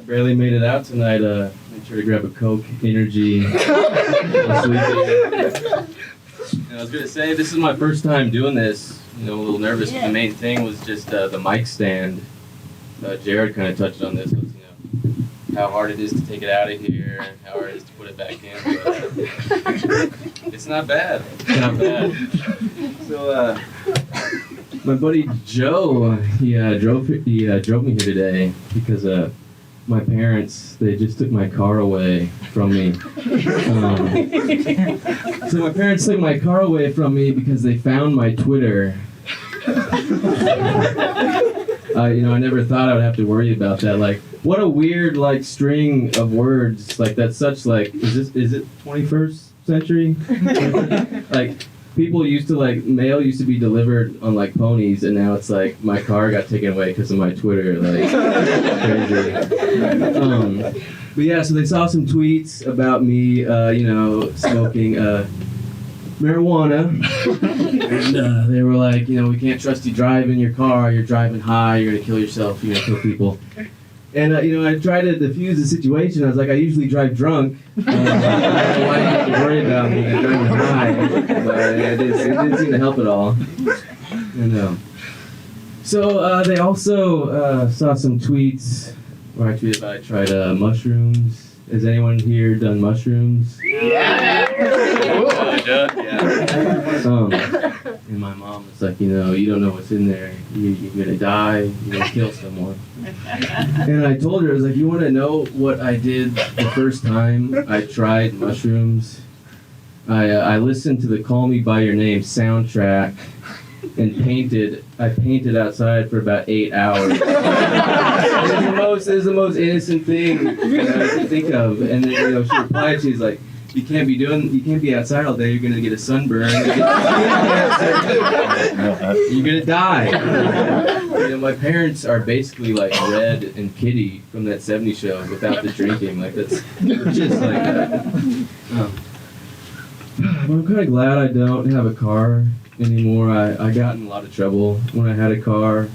barely made it out tonight. Made sure to grab a Coke, energy. I was gonna say this is my first time doing this. You know, a little nervous, but the main thing was just the mic stand. Jared kind of touched on this. Was, how hard it is to take it out of here, and how hard it is to put it back in. But it's not bad. It's not bad. So, my buddy Joe, he drove me here today because my parents, they just took my car away from me. So my parents took my car away from me because they found my Twitter. I never thought I would have to worry about that. Like, what a weird, like, string of words. Like, that's such, like, is it 21st century? Like, people used to, like, mail used to be delivered on, like, ponies, and now it's like, my car got taken away because of my Twitter. Like, crazy. But yeah, so they saw some tweets about me, smoking, marijuana, and they were like, we can't trust you driving your car, you're driving high, you're gonna kill yourself, you're gonna kill people. And I tried to diffuse the situation. I was like, I usually drive drunk. I don't know why you have to worry about me driving high, but it didn't seem to help at all. And so they also saw some tweets where I tweeted about I tried mushrooms. Has anyone here done mushrooms? Yeah. And my mom was like, you don't know what's in there. You're gonna die. You're gonna kill someone. And I told her, I was like, you want to know what I did the first time I tried mushrooms? I listened to the "Call Me by Your Name" soundtrack and painted. I painted outside for about 8 hours. It was the most innocent thing I could think of. And then she replied, she's like, you can't be outside all day, you're gonna get a sunburn, you're gonna die. My parents are basically like Red and Kitty from that '70s show without the drinking. Like, that's just like that. I'm kind of glad I don't have a car anymore. I got in a lot of trouble when I had a car.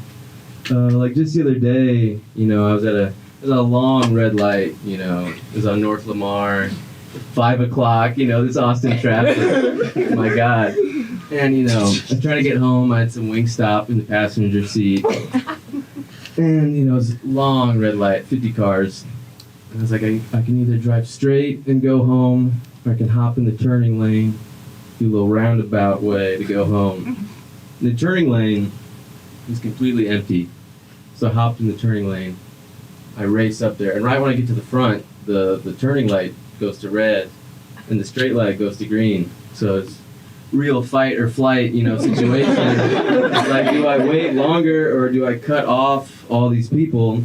Like just the other day, I was at a long red light, it was on North Lamar. 5 o'clock, this Austin traffic. My God. And, I'm trying to get home. I had some Wingstop in the passenger seat. And, it was a long red light, 50 cars. And I was like, I can either drive straight and go home, or I can hop in the turning lane, do a little roundabout way to go home. And the turning lane was completely empty. So I hopped in the turning lane. I race up there. And right when I get to the front, the turning light goes to red, and the straight light goes to green. So it's real fight or flight, situation. It's like, do I wait longer or do I cut off all these people?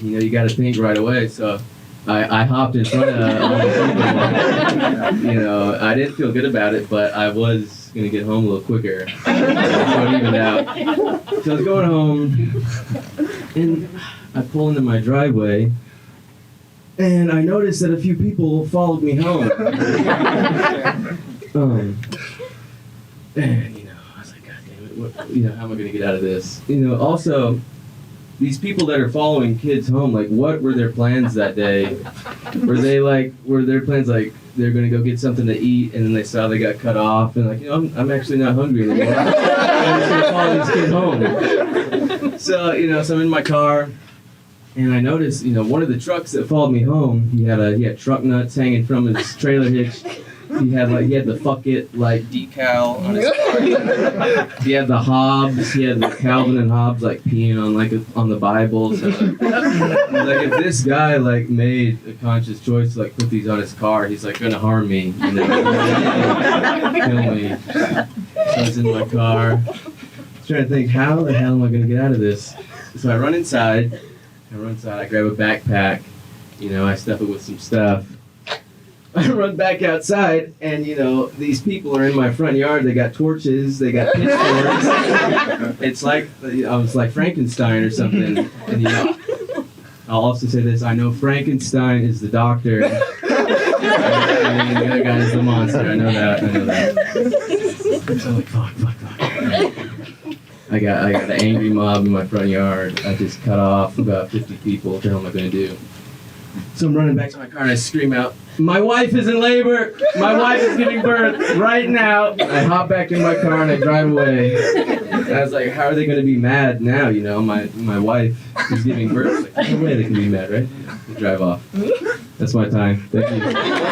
You got to think right away. So I hopped in front of all the people. I didn't feel good about it, but I was gonna get home a little quicker. So it evened out. So I was going home, and I pull into my driveway. And I noticed that a few people followed me home. And, I was like, God damn it, how am I going to get out of this? Also, these people that are following kids home, like, what were their plans that day? Were their plans like, they're going to go get something to eat, and then they saw they got cut off, and like, I'm actually not hungry anymore. I'm just going to follow this kid home. So, so I'm in my car. And I noticed, one of the trucks that followed me home, he had truck nuts hanging from his trailer hitch. He had the fuck it decal on his car. He had the Hobbes. He had the Calvin and Hobbes peeing on the Bible. So if this guy made a conscious choice to put these on his car, he's gonna harm me, kill me. So I was in my car, trying to think, how the hell am I gonna get out of this? So I run inside. I grab a backpack, I stuff it with some stuff. I run back outside, and, these people are in my front yard. They got torches, they got pitchforks. It's like, I was like Frankenstein or something. And, I'll also say this, I know Frankenstein is the doctor. The other guy is the monster. I know that. So I'm like, fuck. I got an angry mob in my front yard. I just cut off about 50 people. What the hell am I going to do? So I'm running back to my car and I scream out, "My wife is in labor! My wife is giving birth right now!" I hop back in my car and I drive away. And I was like, how are they going to be mad now? You know, my wife is giving birth. Like, no way they can be mad, right? I drive off. That's my time. Thank you.